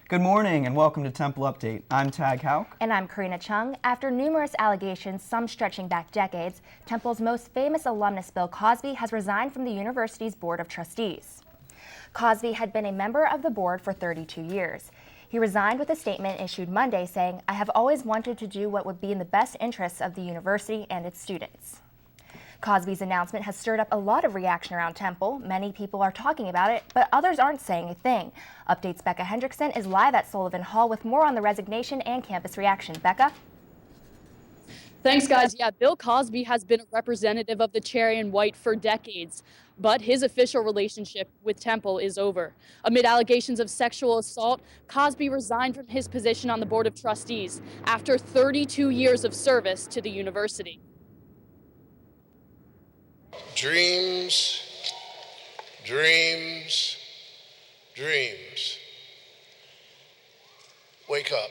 Good morning and welcome to Temple Update. I'm Houck. And I'm Karina Cheung. After numerous allegations, some stretching back decades, Temple's most famous alumnus Bill Cosby has resigned from the university's Board of Trustees. Cosby had been a member of the board for 32 years. He resigned with a statement issued Monday saying, "I have always wanted to do what would be in the best interests of the university and its students." Cosby's announcement has stirred up a lot of reaction around Temple. Many people are talking about it, but others aren't saying a thing. Update's Rebeccah Hendrickson is live at Sullivan Hall with more on the resignation and campus reaction. Becca? Thanks, guys. Yeah, Bill Cosby has been a representative of the Cherry and White for decades, but his official relationship with Temple is over. Amid allegations of sexual assault, Cosby resigned from his position on the Board of Trustees after 32 years of service to the university. Dreams, dreams, dreams. Wake up.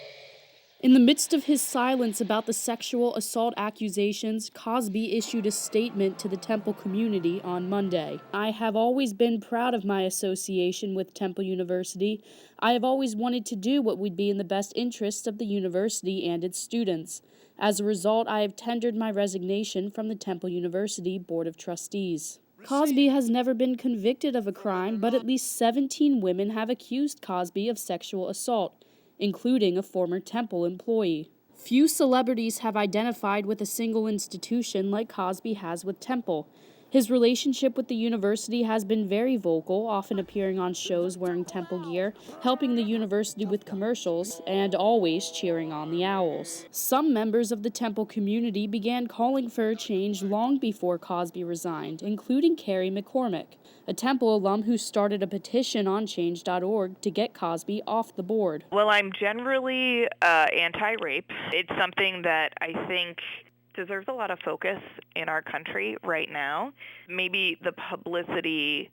In the midst of his silence about the sexual assault accusations, Cosby issued a statement to the Temple community on Monday. "I have always been proud of my association with Temple University. I have always wanted to do what would be in the best interests of the university and its students. As a result, I have tendered my resignation from the Temple University Board of Trustees." Cosby has never been convicted of a crime, but at least 17 women have accused Cosby of sexual assault, including a former Temple employee. Few celebrities have identified with a single institution like Cosby has with Temple. His relationship with the university has been very vocal, often appearing on shows wearing Temple gear, helping the university with commercials, and always cheering on the Owls. Some members of the Temple community began calling for a change long before Cosby resigned, including Carrie McCormick, a Temple alum who started a petition on change.org to get Cosby off the board. Well, I'm generally anti-rape. It's something that I think deserves a lot of focus in our country right now. Maybe the publicity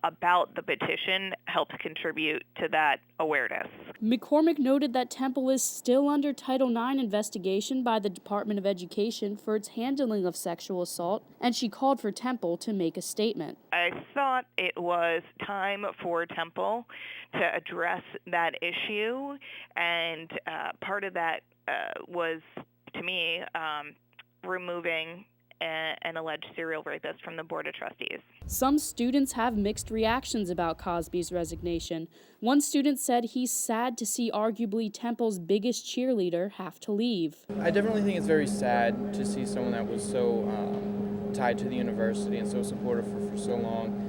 about the petition helps contribute to that awareness. McCormick noted that Temple is still under Title IX investigation by the Department of Education for its handling of sexual assault, and she called for Temple to make a statement. I thought it was time for Temple to address that issue, and part of that was, to me, removing an alleged serial rapist from the Board of Trustees. Some students have mixed reactions about Cosby's resignation. One student said he's sad to see arguably Temple's biggest cheerleader have to leave. I definitely think it's very sad to see someone that was so tied to the university and so supportive for so long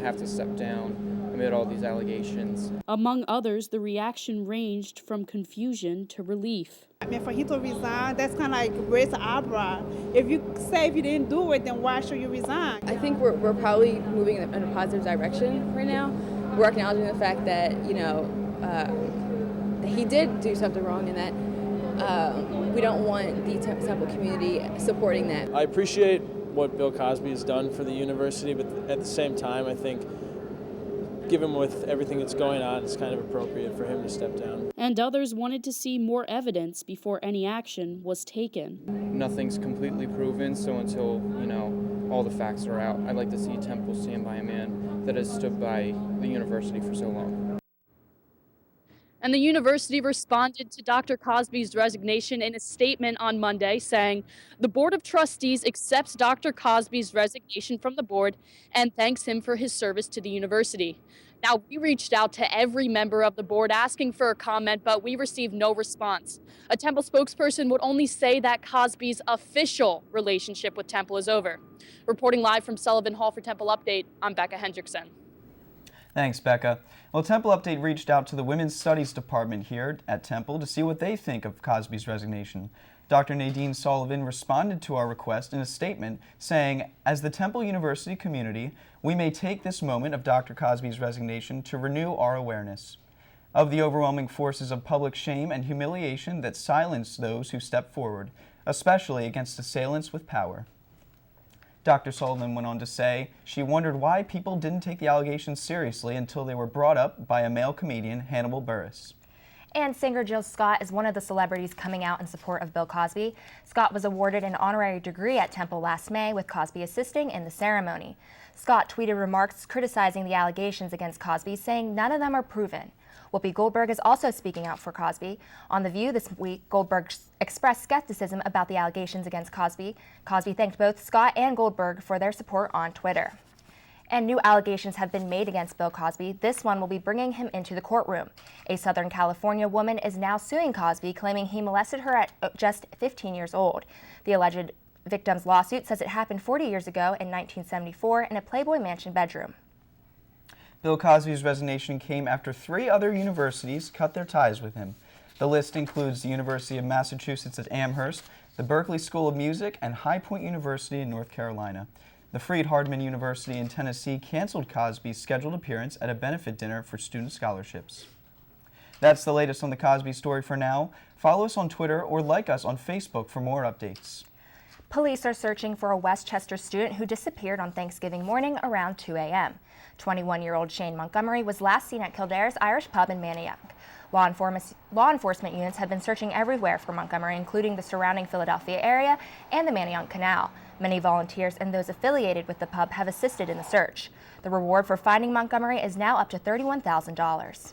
have to step down amid all these allegations. Among others, the reaction ranged from confusion to relief. I mean, for him to resign, that's kind of like raise the eyebrow. If you say if you didn't do it, then why should you resign? I think we're probably moving in a positive direction right now. We're acknowledging the fact that, that he did do something wrong and that we don't want the Temple community supporting that. I appreciate what Bill Cosby has done for the university, but at the same time, I think given with everything that's going on, it's kind of appropriate for him to step down. And others wanted to see more evidence before any action was taken. Nothing's completely proven, so until, all the facts are out, I'd like to see Temple stand by a man that has stood by the university for so long. And the university responded to Dr. Cosby's resignation in a statement on Monday, saying, "The Board of Trustees accepts Dr. Cosby's resignation from the board and thanks him for his service to the university." Now, we reached out to every member of the board asking for a comment, but we received no response. A Temple spokesperson would only say that Cosby's official relationship with Temple is over. Reporting live from Sullivan Hall for Temple Update, I'm Rebeccah Hendrickson. Thanks, Becca. Well, Temple Update reached out to the Women's Studies Department here at Temple to see what they think of Cosby's resignation. Dr. Nadine Sullivan responded to our request in a statement saying, "As the Temple University community, we may take this moment of Dr. Cosby's resignation to renew our awareness of the overwhelming forces of public shame and humiliation that silence those who step forward, especially against assailants with power." Dr. Sullivan went on to say she wondered why people didn't take the allegations seriously until they were brought up by a male comedian, Hannibal Buress. And singer Jill Scott is one of the celebrities coming out in support of Bill Cosby. Scott was awarded an honorary degree at Temple last May, with Cosby assisting in the ceremony. Scott tweeted remarks criticizing the allegations against Cosby, saying none of them are proven. Whoopi Goldberg is also speaking out for Cosby. On The View this week, Goldberg expressed skepticism about the allegations against Cosby. Cosby thanked both Scott and Goldberg for their support on Twitter. And new allegations have been made against Bill Cosby. This one will be bringing him into the courtroom. A Southern California woman is now suing Cosby, claiming he molested her at just 15 years old. The alleged victim's lawsuit says it happened 40 years ago in 1974 in a Playboy Mansion bedroom. Bill Cosby's resignation came after 3 other universities cut their ties with him. The list includes the University of Massachusetts at Amherst, the Berkeley School of Music, and High Point University in North Carolina. The Freed-Hardeman University in Tennessee canceled Cosby's scheduled appearance at a benefit dinner for student scholarships. That's the latest on the Cosby story for now. Follow us on Twitter or like us on Facebook for more updates. Police are searching for a Westchester student who disappeared on Thanksgiving morning around 2 a.m. 21-year-old Shane Montgomery was last seen at Kildare's Irish Pub in Manayunk. Law enforcement units have been searching everywhere for Montgomery, including the surrounding Philadelphia area and the Manayunk Canal. Many volunteers and those affiliated with the pub have assisted in the search. The reward for finding Montgomery is now up to $31,000.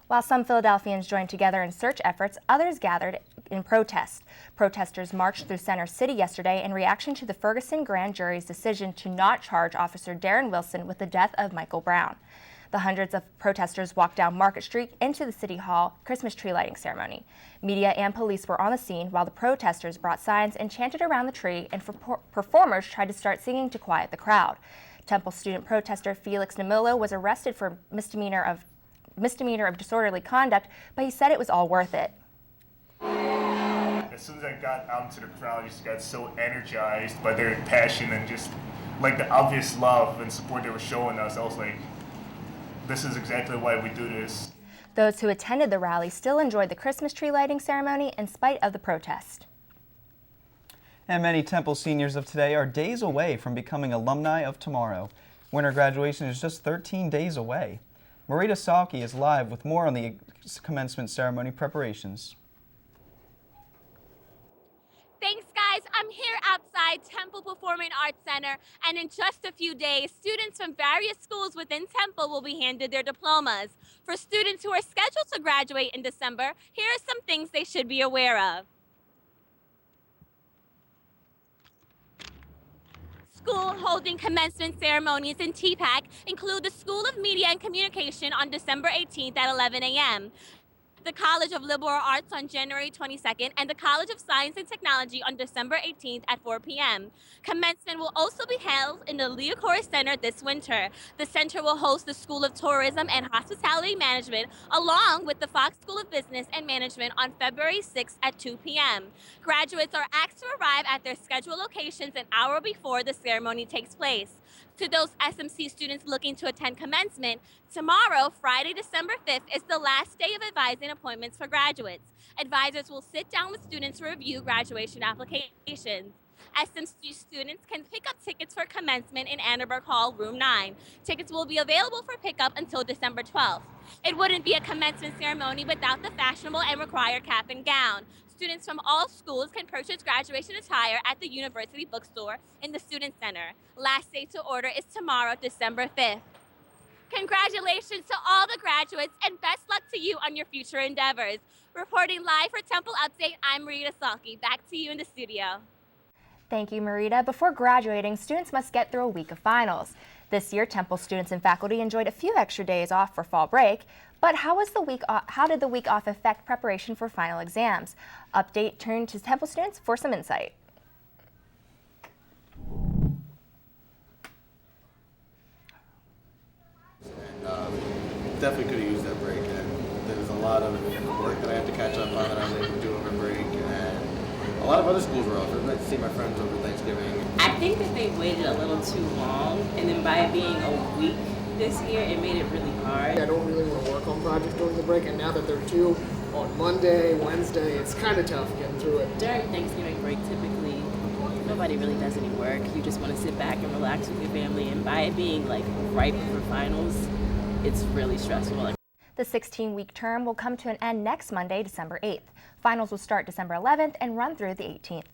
While some Philadelphians joined together in search efforts, others gathered in protest. Protesters marched through Center City yesterday in reaction to the Ferguson grand jury's decision to not charge Officer Darren Wilson with the death of Michael Brown. The hundreds of protesters walked down Market Street into the City Hall Christmas tree lighting ceremony. Media and police were on the scene while the protesters brought signs and chanted around the tree, and performers tried to start singing to quiet the crowd. Temple student protester Felix Namilo was arrested for misdemeanor of disorderly conduct, but he said it was all worth it. As soon as I got out into the crowd, I just got so energized by their passion and just like the obvious love and support they were showing us. I was like, this is exactly why we do this. Those who attended the rally still enjoyed the Christmas tree lighting ceremony in spite of the protest. And many Temple seniors of today are days away from becoming alumni of tomorrow. Winter graduation is just 13 days away. Maurita Salkey is live with more on the commencement ceremony preparations. Thanks, guys. I'm here outside Temple Performing Arts Center, and in just a few days, students from various schools within Temple will be handed their diplomas. For students who are scheduled to graduate in December, here are some things they should be aware of. School holding commencement ceremonies in TPAC include the School of Media and Communication on December 18th at 11 a.m., the College of Liberal Arts on January 22nd, and the College of Science and Technology on December 18th at 4 p.m. Commencement will also be held in the Leocor Center this winter. The center will host the School of Tourism and Hospitality Management, along with the Fox School of Business and Management on February 6th at 2 p.m. Graduates are asked to arrive at their scheduled locations an hour before the ceremony takes place. To those SMC students looking to attend commencement, tomorrow, Friday, December 5th, is the last day of advising appointments for graduates. Advisors will sit down with students to review graduation applications. SMC students can pick up tickets for commencement in Annenberg Hall, room 9. Tickets will be available for pickup until December 12th. It wouldn't be a commencement ceremony without the fashionable and required cap and gown. Students from all schools can purchase graduation attire at the University Bookstore in the Student Center. Last day to order is tomorrow, December 5th. Congratulations to all the graduates and best luck to you on your future endeavors. Reporting live for Temple Update, I'm Maurita Salkey. Back to you in the studio. Thank you, Maurita. Before graduating, students must get through a week of finals. This year, Temple students and faculty enjoyed a few extra days off for fall break. But how did the week off affect preparation for final exams? Update turned to Temple students for some insight. Definitely could have used that break. And there's a lot of work that I have to catch up on that I was able to do over break. And a lot of other schools were off. I went to see my friends over Thanksgiving. I think that they waited a little too long, and then by it being a week this year, it made it really hard. I don't really want to work on projects during the break, and now that there are two on Monday, Wednesday, it's kind of tough getting through it. During Thanksgiving break, typically, nobody really does any work. You just want to sit back and relax with your family, and by it being like right before finals, it's really stressful. The 16-week term will come to an end next Monday, December 8th. Finals will start December 11th and run through the 18th.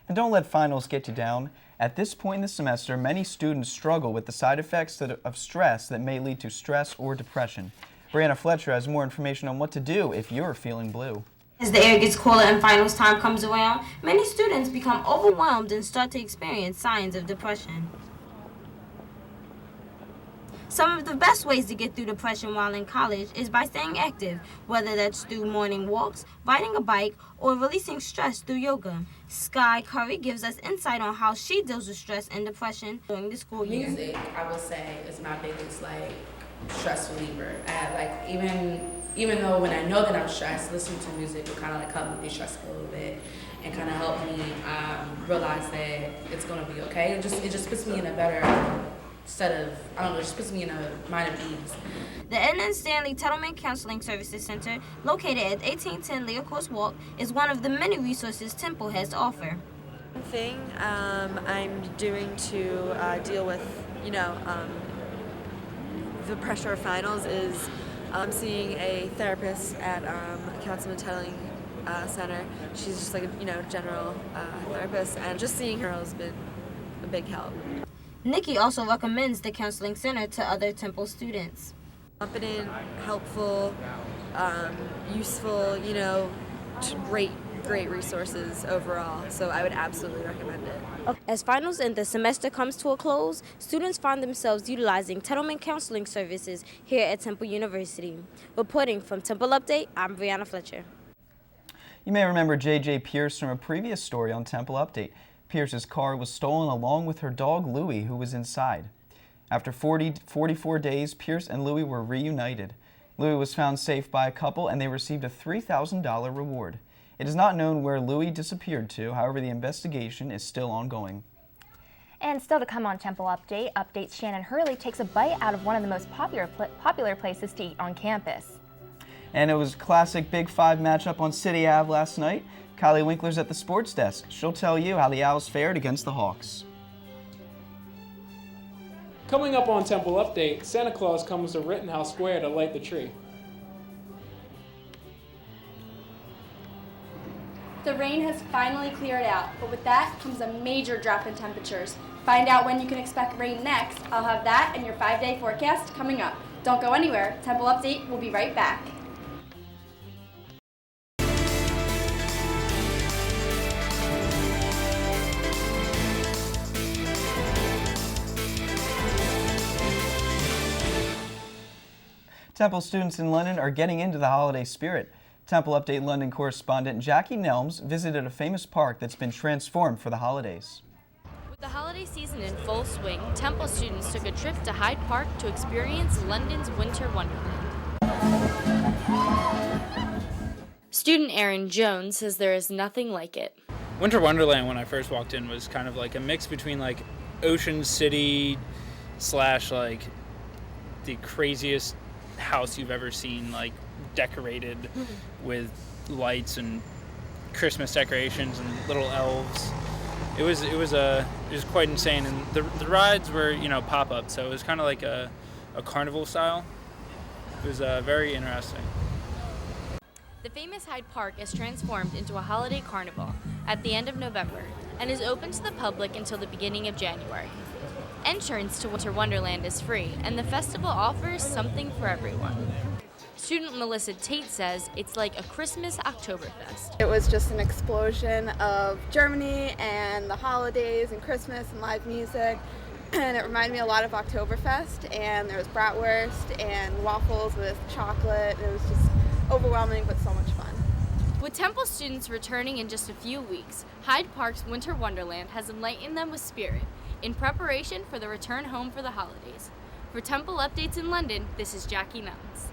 And don't let finals get you down. At this point in the semester, many students struggle with the side effects of stress that may lead to stress or depression. Brianna Fletcher has more information on what to do if you're feeling blue. As the air gets cooler and finals time comes around, many students become overwhelmed and start to experience signs of depression. Some of the best ways to get through depression while in college is by staying active, whether that's through morning walks, riding a bike, or releasing stress through yoga. Sky Curry gives us insight on how she deals with stress and depression during the school year. Music, I would say, is my biggest stress reliever. Even though when I know that I'm stressed, listening to music will kind of help me de-stress a little bit and kind of help me realize that it's gonna be okay. It just puts me in a better it just puts me in a mind of ease. The N.N. Stanley Settlement Counseling Services Center, located at 1810 Leocourse Walk, is one of the many resources Temple has to offer. One thing I'm doing to deal with, the pressure of finals is seeing a therapist at Counseling Settling Center. She's just like a general therapist, and just seeing her has been a big help. Nikki also recommends the counseling center to other Temple students. Confident, helpful, useful, great resources overall, so I would absolutely recommend it. As finals and the semester comes to a close, students find themselves utilizing Settlement Counseling Services here at Temple University. Reporting from Temple Update, I'm Brianna Fletcher. You may remember J.J. Pierce from a previous story on Temple Update. Pierce's car was stolen along with her dog Louie, who was inside. After 44 days, Pierce and Louie were reunited. Louie was found safe by a couple and they received a $3,000 reward. It is not known where Louie disappeared to, however the investigation is still ongoing. And still to come on Temple Update, updates Shannon Hurley takes a bite out of one of the most popular places to eat on campus. And it was a classic Big Five matchup on City Ave last night. Kylie Winkler's at the sports desk. She'll tell you how the Owls fared against the Hawks. Coming up on Temple Update, Santa Claus comes to Rittenhouse Square to light the tree. The rain has finally cleared out, but with that comes a major drop in temperatures. Find out when you can expect rain next. I'll have that and your 5-day forecast coming up. Don't go anywhere. Temple Update will be right back. Temple students in London are getting into the holiday spirit. Temple Update London correspondent Jackie Nelms visited a famous park that's been transformed for the holidays. With the holiday season in full swing, Temple students took a trip to Hyde Park to experience London's Winter Wonderland. Student Aaron Jones says there is nothing like it. Winter Wonderland, when I first walked in, was kind of like a mix between Ocean City / the craziest house you've ever seen, decorated with lights and Christmas decorations and little elves. It was quite insane, and the rides were pop-up, so it was kind of like a carnival style. It was very interesting. The famous Hyde Park is transformed into a holiday carnival at the end of November and is open to the public until the beginning of January. Entrance to Winter Wonderland is free, and the festival offers something for everyone. Student Melissa Tate says it's like a Christmas Oktoberfest. It was just an explosion of Germany and the holidays and Christmas and live music, and it reminded me a lot of Oktoberfest, and there was bratwurst and waffles with chocolate. It was just overwhelming but so much fun. With Temple students returning in just a few weeks, Hyde Park's Winter Wonderland has enlightened them with spirit in preparation for the return home for the holidays. For Temple Updates in London, this is Jackie Nelms.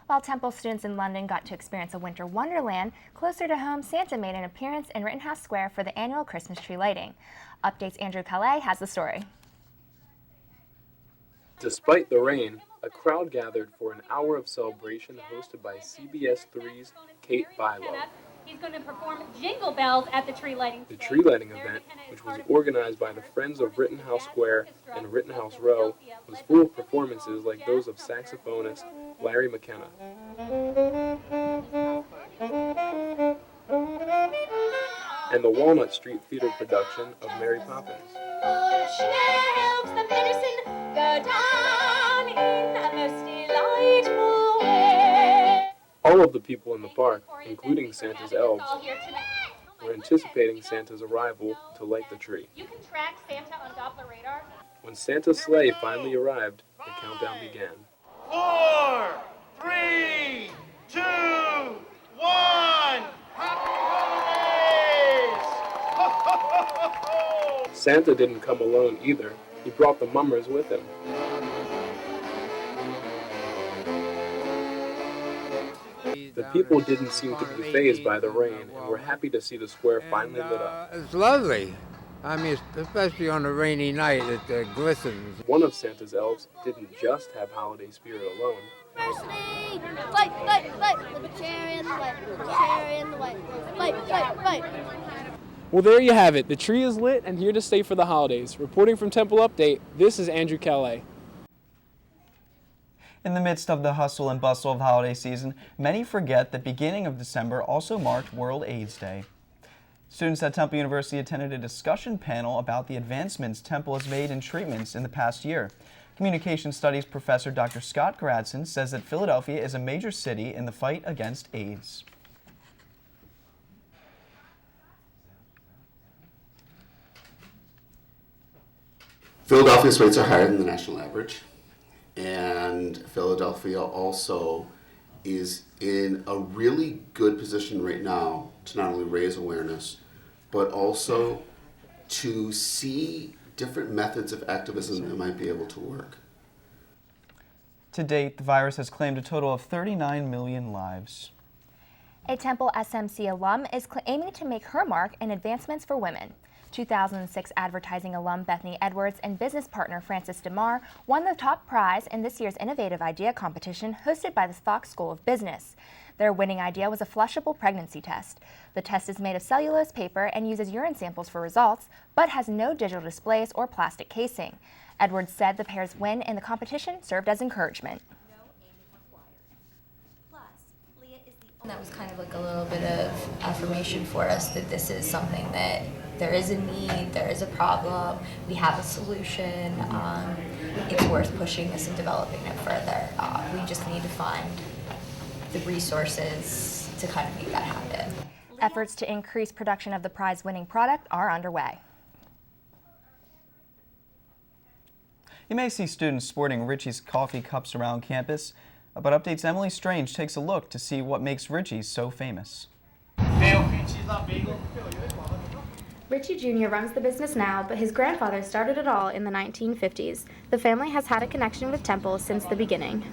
While Temple students in London got to experience a winter wonderland, closer to home, Santa made an appearance in Rittenhouse Square for the annual Christmas tree lighting. Updates Andrew Caleix has the story. Despite the rain, a crowd gathered for an hour of celebration hosted by CBS 3's Kate Bilo. He's going to perform Jingle Bells at the tree lighting. The tree lighting event, which was organized by the Friends of Rittenhouse Square and Rittenhouse Row, was full of performances like those of saxophonist Larry McKenna. And the Walnut Street Theater production of Mary Poppins. Helps the medicine go down in a most delightful way. All of the people in the park, including Santa's elves, were anticipating Santa's arrival to light the tree. You can track Santa on Doppler radar. When Santa's sleigh finally arrived, the countdown began. 4, 3, 2, 1. Happy holidays! Santa didn't come alone either. He brought the mummers with him. The people didn't seem to be fazed by the rain and were happy to see the square finally lit up. It's lovely. I mean, especially on a rainy night, it glistens. One of Santa's elves didn't just have holiday spirit alone. Well, there you have it. The tree is lit and here to stay for the holidays. Reporting from Temple Update, this is Andrew Caleix. In the midst of the hustle and bustle of holiday season, many forget that beginning of December also marked World AIDS Day. Students at Temple University attended a discussion panel about the advancements Temple has made in treatments in the past year. Communication Studies professor Dr. Scott Gradson says that Philadelphia is a major city in the fight against AIDS. Philadelphia's rates are higher than the national average, and Philadelphia also is in a really good position right now to not only raise awareness, but also to see different methods of activism that might be able to work. To date, the virus has claimed a total of 39 million lives. A Temple SMC alum is aiming to make her mark in advancements for women. 2006 advertising alum Bethany Edwards and business partner Frances DeMar won the top prize in this year's Innovative Idea competition hosted by the Fox School of Business. Their winning idea was a flushable pregnancy test. The test is made of cellulose paper and uses urine samples for results, but has no digital displays or plastic casing. Edwards said the pair's win in the competition served as encouragement. That was kind of like a little bit of affirmation for us that this is something that there is a need, there is a problem, we have a solution, it's worth pushing this and developing it further. We just need to find the resources to kind of make that happen. Efforts to increase production of the prize-winning product are underway. You may see students sporting Richie's coffee cups around campus, but Update's Emily Strange takes a look to see what makes Richie so famous. Richie Jr. runs the business now, but his grandfather started it all in the 1950s. The family has had a connection with Temple since the beginning.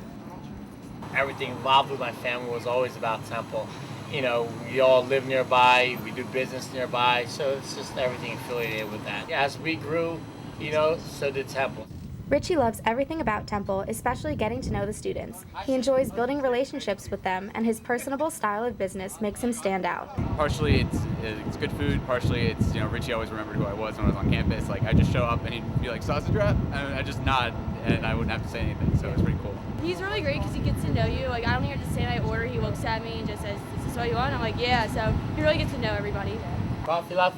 Everything involved with my family was always about Temple. You know, we all live nearby, we do business nearby, so it's just everything affiliated with that. As we grew, you know, so did Temple. Richie loves everything about Temple, especially getting to know the students. He enjoys building relationships with them, and his personable style of business makes him stand out. Partially it's good food, partially it's, you know, Richie always remembered who I was when I was on campus. Like, I just show up and he'd be like, sausage wrap? And I just nod, and I wouldn't have to say anything, so it was pretty cool. He's really great because he gets to know you. Like, I don't even have to say my order. He looks at me and just says, "Is this what you want?" I'm like, "Yeah." So he really gets to know everybody. Coffee love?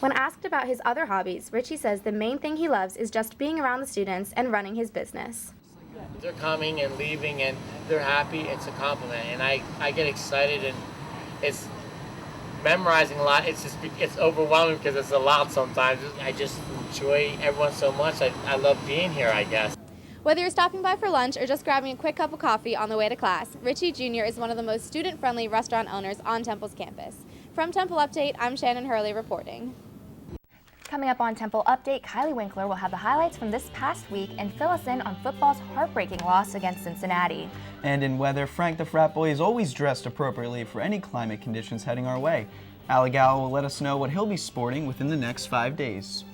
When asked about his other hobbies, Richie says the main thing he loves is just being around the students and running his business. They're coming and leaving and they're happy, it's a compliment. And I get excited and it's memorizing a lot. It's overwhelming because it's a lot sometimes. I just enjoy everyone so much. I love being here, I guess. Whether you're stopping by for lunch or just grabbing a quick cup of coffee on the way to class, Richie Jr. is one of the most student-friendly restaurant owners on Temple's campus. From Temple Update, I'm Shannon Hurley reporting. Coming up on Temple Update, Kylie Winkler will have the highlights from this past week and fill us in on football's heartbreaking loss against Cincinnati. And in weather, Frank the frat boy is always dressed appropriately for any climate conditions heading our way. Gallo will let us know what he'll be sporting within the next 5 days.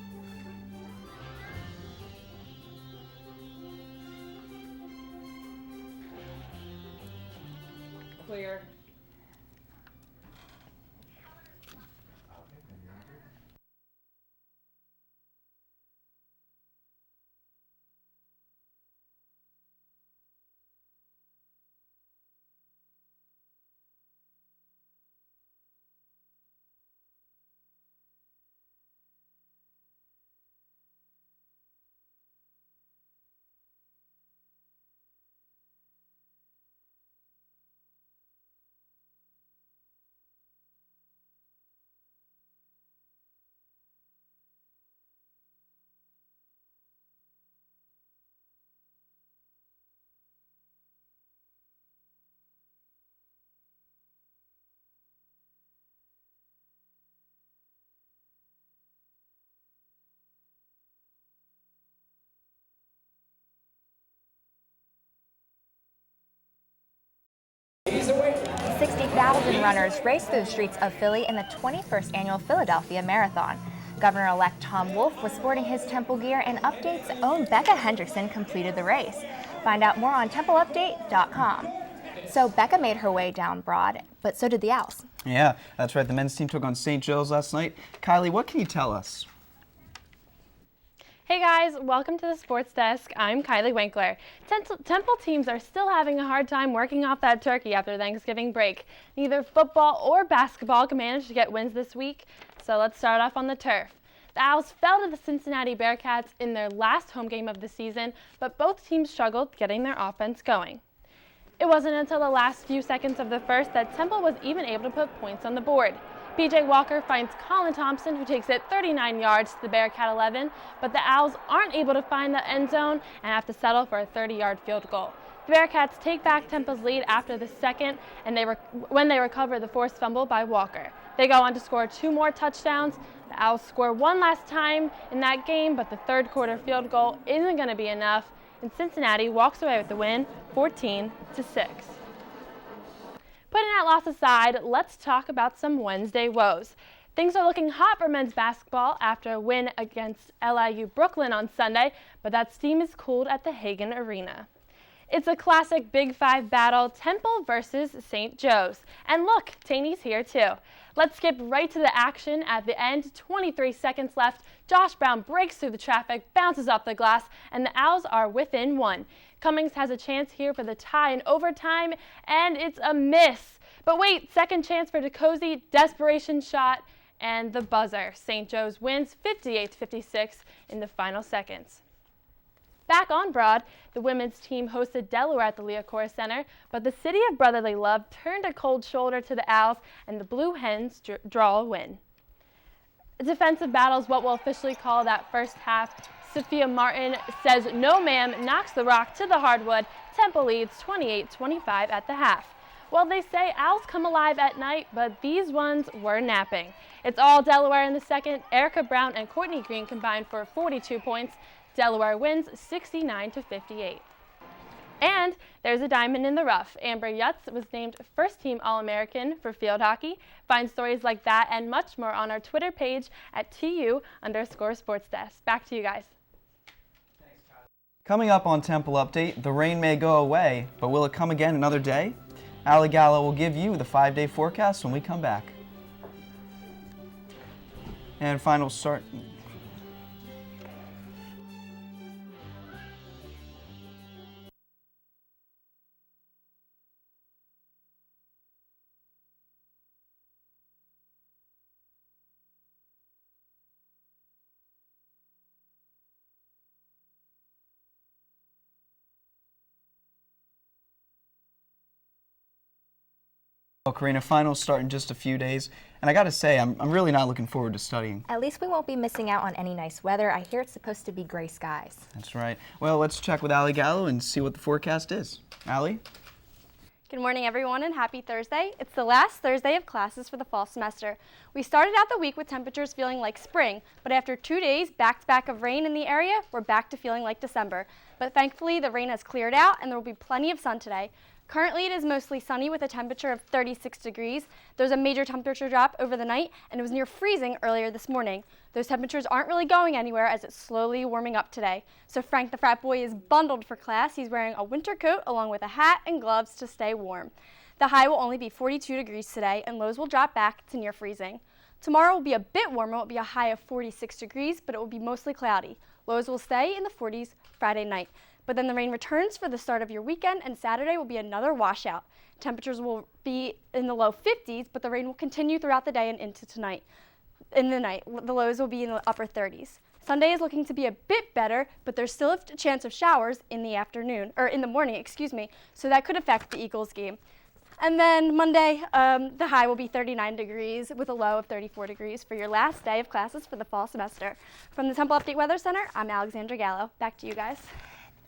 Clear. 2,000 runners raced through the streets of Philly in the 21st annual Philadelphia Marathon. Governor-elect Tom Wolf was sporting his Temple gear, and Update's own Becca Hendrickson completed the race. Find out more on TempleUpdate.com. So Becca made her way down Broad, but so did the Owls. Yeah, that's right. The men's team took on St. Joe's last night. Kylie, what can you tell us? Hey guys, welcome to the Sports Desk. I'm Kylie Winkler. Temple teams are still having a hard time working off that turkey after Thanksgiving break. Neither football or basketball can manage to get wins this week, so let's start off on the turf. The Owls fell to the Cincinnati Bearcats in their last home game of the season, but both teams struggled getting their offense going. It wasn't until the last few seconds of the first that Temple was even able to put points on the board. P.J. Walker finds Colin Thompson, who takes it 39 yards to the Bearcat 11, but the Owls aren't able to find the end zone and have to settle for a 30-yard field goal. The Bearcats take back Temple's lead after the second, and when they recover the forced fumble by Walker. They go on to score 2 more touchdowns. The Owls score one last time in that game, but the third quarter field goal isn't going to be enough, and Cincinnati walks away with the win, 14-6. Putting that loss aside, let's talk about some Wednesday woes. Things are looking hot for men's basketball after a win against LIU Brooklyn on Sunday, but that steam is cooled at the Hagan Arena. It's a classic Big Five battle, Temple versus St. Joe's. And look, Taney's here too. Let's skip right to the action. At the end, 23 seconds left. Josh Brown breaks through the traffic, bounces off the glass, and the Owls are within 1. Cummings has a chance here for the tie in overtime, and it's a miss. But wait, second chance for DeCozy, desperation shot, and the buzzer. St. Joe's wins 58-56 in the final seconds. Back on Broad, the women's team hosted Delaware at the Liacouras Center, but the city of brotherly love turned a cold shoulder to the Owls, and the Blue Hens draw a win. A defensive battle is what we'll officially call that first half. Sophia Martin says no ma'am, knocks the rock to the hardwood. Temple leads 28-25 at the half. Well, they say Owls come alive at night, but these ones were napping. It's all Delaware in the second. Erica Brown and Courtney Green combined for 42 points. Delaware wins 69-58. And there's a diamond in the rough. Amber Yutz was named first-team All-American for field hockey. Find stories like that and much more on our Twitter page at TU_SportsDesk. Back to you guys. Coming up on Temple Update, the rain may go away, but will it come again another day? Gallo will give you the 5-day forecast when we come back. And final start. Well, Karina, finals start in just a few days, and I gotta say, I'm really not looking forward to studying. At least we won't be missing out on any nice weather. I hear it's supposed to be gray skies. That's right. Well, let's check with Gallo and see what the forecast is. Allie? Good morning, everyone, and happy Thursday. It's the last Thursday of classes for the fall semester. We started out the week with temperatures feeling like spring, but after 2 days back-to-back of rain in the area, we're back to feeling like December. But thankfully, the rain has cleared out, and there will be plenty of sun today. Currently, it is mostly sunny with a temperature of 36 degrees. There's a major temperature drop over the night, and it was near freezing earlier this morning. Those temperatures aren't really going anywhere as it's slowly warming up today. So Frank the frat boy is bundled for class. He's wearing a winter coat along with a hat and gloves to stay warm. The high will only be 42 degrees today, and lows will drop back to near freezing. Tomorrow will be a bit warmer. It will be a high of 46 degrees, but it will be mostly cloudy. Lows will stay in the 40s Friday night. But then the rain returns for the start of your weekend, and Saturday will be another washout. Temperatures will be in the low 50s, but the rain will continue throughout the day and into tonight. In the night, the lows will be in the upper 30s. Sunday is looking to be a bit better, but there's still a chance of showers in the afternoon, or in the morning, so that could affect the Eagles game. And then Monday, the high will be 39 degrees with a low of 34 degrees for your last day of classes for the fall semester. From the Temple Update Weather Center, I'm Alexandra Gallo. Back to you guys.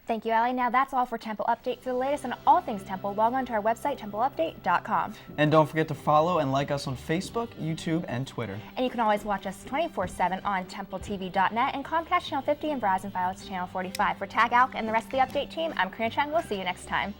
Thank you, Allie. Now that's all for Temple Update. For the latest on all things Temple, log on to our website, TempleUpdate.com. And don't forget to follow and like us on Facebook, YouTube, and Twitter. And you can always watch us 24/7 on TempleTV.net and Comcast Channel 50 and Verizon Fios Channel 45. For Houck and the rest of the Update team, I'm Karina Cheung. We'll see you next time.